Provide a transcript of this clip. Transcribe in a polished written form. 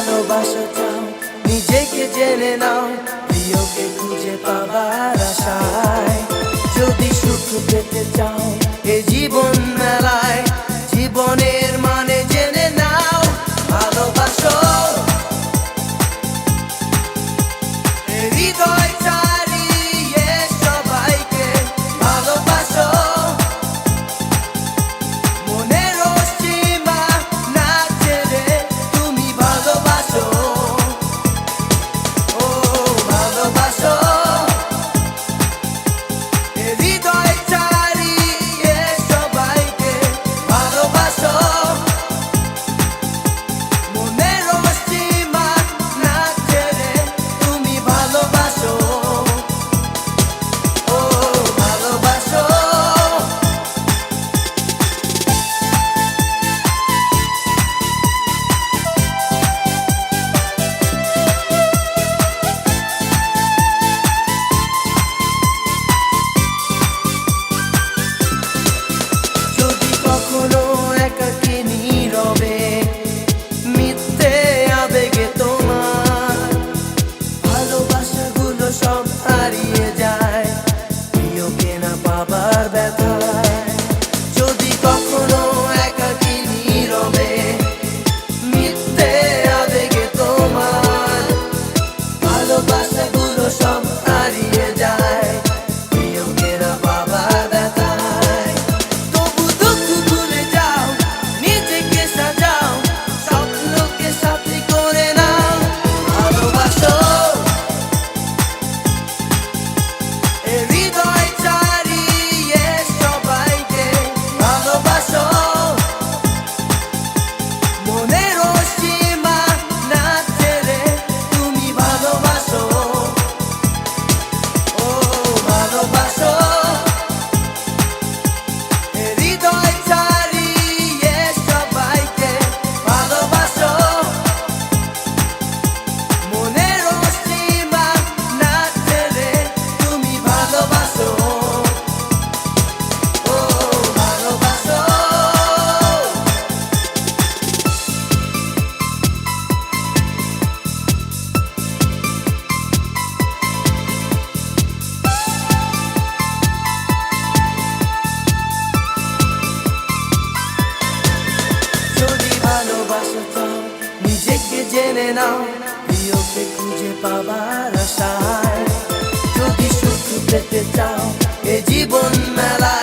ভালোবাসা চাও নিজেকে জেনে নাও, প্রিয়কে খুঁজে পাবার আশায়। যদি সুখ পেতে চাও এ জীবন মেলায়, জীবনের মানে জেনে নাও, ভালোবাসো। হৃদয় ছাড়িয়ে সবাইকে ভালোবাসো, মনের সীমা না ছেড়ে তুমি ভালোবাসো। ও ভালোবাসো, হৃদয় ছাড়িয়ে সবাইকে ভালোবাসো, মনের সীমা না ছেড়ে তুমি ভালোবাসো। ও ভালোবাসো। যদি কখনো একাকী নীরবে মিথ্যে আবেগে তোমার ভালোবাসাগুলো সব হারিয়ে যায়, প্রিয়কে না পাবার ব্যথায়। যদি কখনো একাকী নীরবে মিথ্যে আবেগে তোমার ভালোবাসাগুলো সব হারিয়ে যায়, প্রিয়কে না পাবার ব্যথায়। তবু দুঃখ ভুলে যাও, নিজেকে সাজাও, স্বপ্নকে সাথী করে নাও, ভালোবাসো। হৃদয় ছাড়িয়ে সবাইকে ভালোবাসো, মনের সীমা না ছেড়ে তুমি ভালোবাসো। ও ভালোবাসো, হৃদয় ছাড়িয়ে সবাইকে ভালোবাসো, মনের সীমা না ছেড়ে তুমি ভালোবাসো। ও ভালোবাসো। যদি ভালোবাসা চাও নিজেকে জেনে নাও, প্রিয়কে খুঁজে পাবার আশায়। যদি সুখ পেতে চাও এ জীবন মেলায়,